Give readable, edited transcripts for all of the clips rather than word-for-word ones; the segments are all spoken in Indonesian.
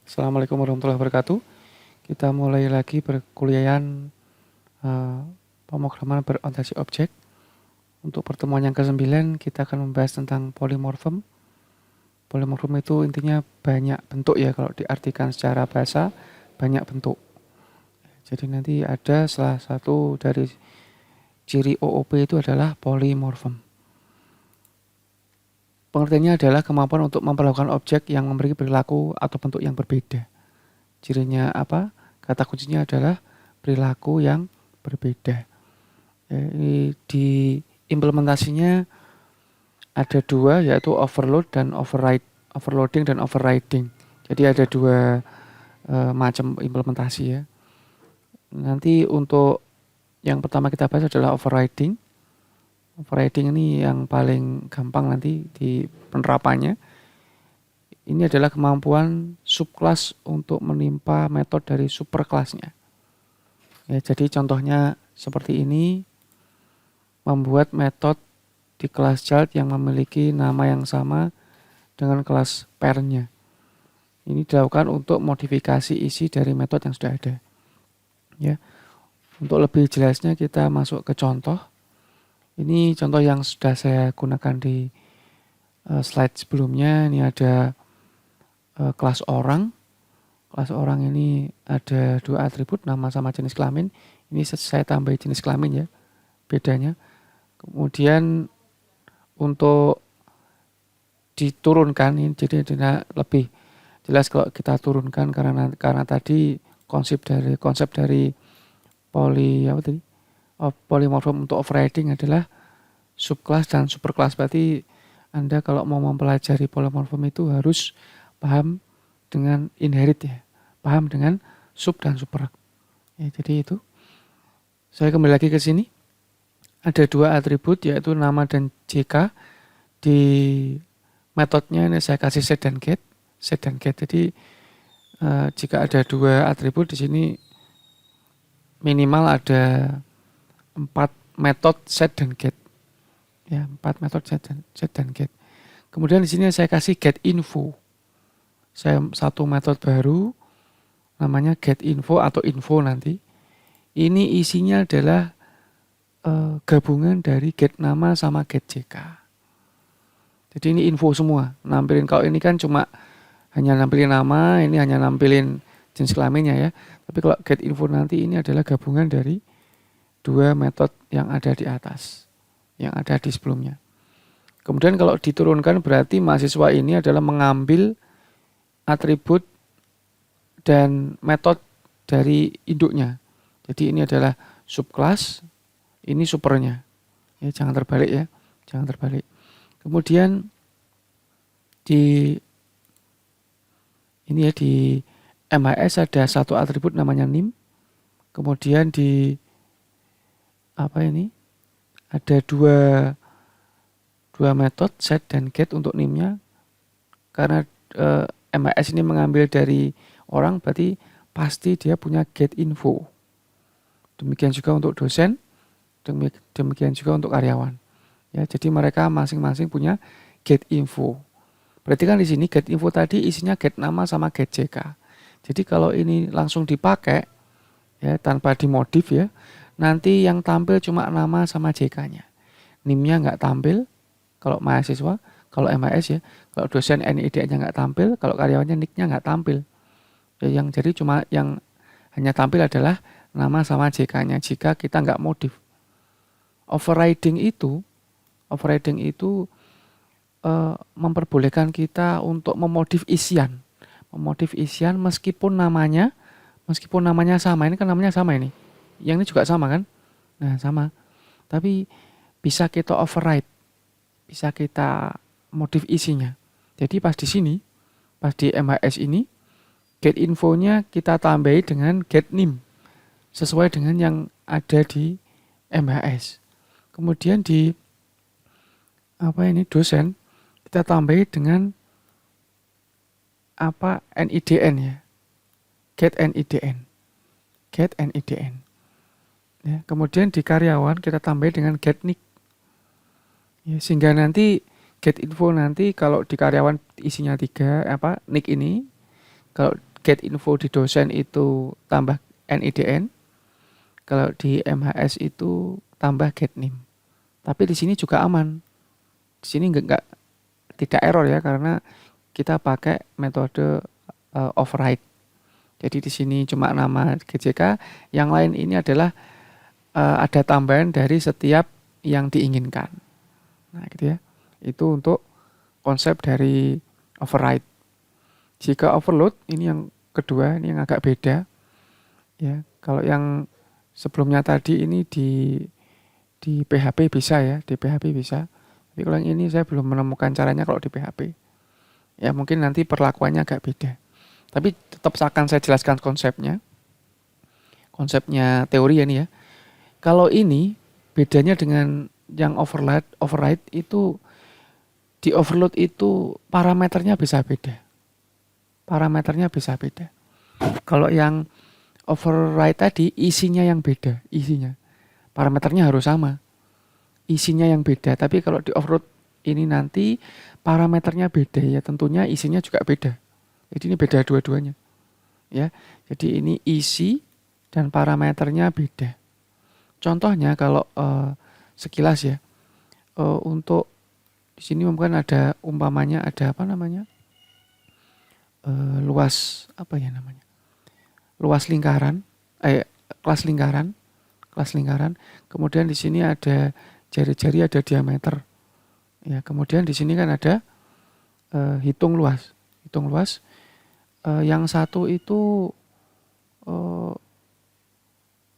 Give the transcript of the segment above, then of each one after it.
Assalamualaikum warahmatullahi wabarakatuh. Kita mulai lagi perkuliahan eh, pemrograman berorientasi objek. Untuk pertemuan yang ke-9 kita akan membahas tentang polimorfem. Polimorfem itu intinya banyak bentuk ya, kalau diartikan secara bahasa banyak bentuk. Jadi nanti ada salah satu dari ciri OOP itu adalah polimorfem. Pengertiannya adalah kemampuan untuk memperlakukan objek yang memiliki perilaku atau bentuk yang berbeda. Cirinya apa? Kata kuncinya adalah perilaku yang berbeda. Ini di implementasinya ada dua, yaitu overload dan override, overloading dan overriding. Jadi ada dua macam implementasi ya. Nanti untuk yang pertama kita bahas adalah overriding. Overriding ini yang paling gampang nanti di penerapannya. Ini adalah kemampuan subclass untuk menimpa metode dari superclassnya. Ya, jadi contohnya seperti ini, membuat metode di kelas child yang memiliki nama yang sama dengan kelas parent-nya. Ini dilakukan untuk modifikasi isi dari metode yang sudah ada. Ya, untuk lebih jelasnya kita masuk ke contoh. Ini contoh yang sudah saya gunakan di slide sebelumnya. Ini ada kelas orang. Kelas orang ini ada dua atribut, nama sama jenis kelamin. Ini saya tambah jenis kelamin ya, bedanya. Kemudian untuk diturunkan ini jadi lebih jelas kalau kita turunkan karena tadi konsep dari polimorfem untuk overriding adalah subclass dan superclass. Berarti Anda kalau mau mempelajari polimorfem itu harus paham dengan inherit ya, paham dengan sub dan super. Ya, jadi itu. Saya kembali lagi ke sini. Ada dua atribut yaitu nama dan JK. Di metodenya ini saya kasih set dan get. Jadi jika ada dua atribut di sini minimal ada 4 metode set dan get. Ya, 4 metode set dan get. Kemudian di sini saya kasih get info. Saya satu metode baru namanya get info atau info nanti. Ini isinya adalah gabungan dari get nama sama get JK. Jadi ini info semua. Nampilin, kalau ini kan cuma hanya nampilin nama, ini hanya nampilin jenis kelaminnya ya. Tapi kalau get info nanti ini adalah gabungan dari dua metode yang ada di atas, yang ada di sebelumnya. Kemudian kalau diturunkan berarti mahasiswa ini adalah mengambil atribut dan metode dari induknya. Jadi ini adalah subclass, ini supernya. Ya, jangan terbalik ya, jangan terbalik. Kemudian di MHS ada satu atribut namanya nim. Kemudian di ada dua metode set dan get untuk nimnya. Karena MHS ini mengambil dari orang, berarti pasti dia punya get info. Demikian juga untuk dosen, demikian juga untuk karyawan. Ya, jadi mereka masing-masing punya get info. Berarti kan di sini get info tadi isinya get nama sama get JK. Jadi kalau ini langsung dipakai ya tanpa dimodif ya, nanti yang tampil cuma nama sama JK-nya. NIM-nya nggak tampil kalau mahasiswa, kalau MHS ya. Kalau dosen NID-nya nggak tampil, kalau karyawannya NIK-nya nggak tampil. Ya, jadi cuma yang hanya tampil adalah nama sama JK-nya jika kita nggak modif. Overriding itu memperbolehkan kita untuk memodif isian meskipun namanya sama. Ini kan namanya sama ini. Yang ini juga sama kan? Nah, sama. Tapi bisa kita override. Bisa kita modif isinya. Jadi pas di sini, pas di MHS ini, get infonya kita tambahi dengan get nim. Sesuai dengan yang ada di MHS. Kemudian di dosen kita tambahi dengan NIDN ya. Get NIDN. Ya, kemudian di karyawan kita tambahi dengan get nick. Ya, sehingga nanti get info nanti kalau di karyawan isinya 3 nick ini, kalau get info di dosen itu tambah NIDN, kalau di MHS itu tambah get NIM. Tapi di sini juga aman. Di sini enggak tidak error ya, karena kita pakai metode override. Jadi di sini cuma nama GJK, yang lain ini adalah ada tambahan dari setiap yang diinginkan. Nah, gitu ya. Itu untuk konsep dari override. Jika overload, ini yang kedua, ini yang agak beda. Ya, kalau yang sebelumnya tadi ini di PHP bisa ya, di PHP bisa. Tapi kalau yang ini saya belum menemukan caranya kalau di PHP. Ya, mungkin nanti perlakuannya agak beda. Tapi tetap akan saya jelaskan konsepnya. Konsepnya teori ya ini ya. Kalau ini bedanya dengan yang override itu, di overload itu parameternya bisa beda. Parameternya bisa beda. Kalau yang override tadi isinya yang beda, isinya. Parameternya harus sama. Isinya yang beda, tapi kalau di overload ini nanti parameternya beda ya, tentunya isinya juga beda. Jadi ini beda dua-duanya. Ya. Jadi ini isi dan parameternya beda. Contohnya kalau sekilas ya. Untuk di sini mungkin ada umpamanya ada apa namanya? Luas apa ya namanya? Luas lingkaran, kelas lingkaran. Kemudian di sini ada jari-jari, ada diameter. Ya, kemudian di sini kan ada hitung luas. Yang satu itu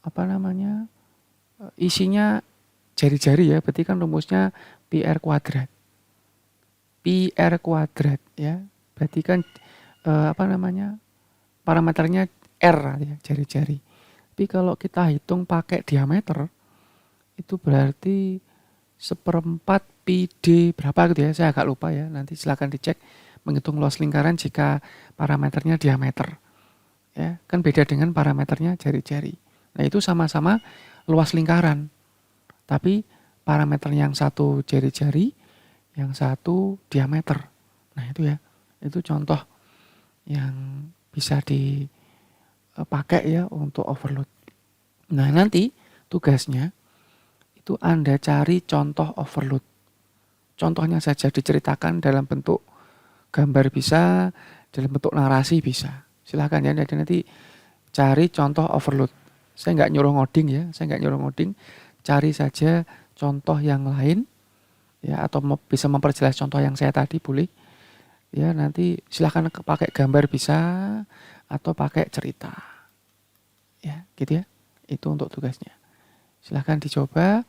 apa namanya? Isinya jari-jari ya, berarti kan rumusnya PR kuadrat. PR kuadrat ya. Berarti kan apa namanya? Parameternya R ya, jari-jari. Tapi kalau kita hitung pakai diameter, itu berarti 1/4 PD berapa gitu ya, saya agak lupa ya, nanti silakan dicek menghitung luas lingkaran jika parameternya diameter. Ya, kan beda dengan parameternya jari-jari. Nah, itu sama-sama luas lingkaran. Tapi parameter yang satu jari-jari, yang satu diameter. Nah, itu ya. Itu contoh yang bisa dipakai ya untuk overload. Nah, nanti tugasnya itu Anda cari contoh overload. Contohnya saja diceritakan dalam bentuk gambar bisa, dalam bentuk narasi bisa. Silakan ya, nanti cari contoh overload. Saya nggak nyuruh ngoding, cari saja contoh yang lain ya, atau bisa memperjelas contoh yang saya tadi boleh. Ya, nanti silakan pakai gambar bisa atau pakai cerita. Ya, gitu ya. Itu untuk tugasnya. Silakan dicoba,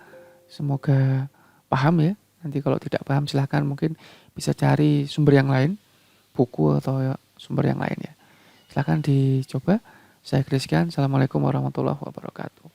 semoga paham ya. Nanti kalau tidak paham silakan mungkin bisa cari sumber yang lain, buku atau sumber yang lain ya. Silakan dicoba. Saya Kriskan. Assalamualaikum warahmatullahi wabarakatuh.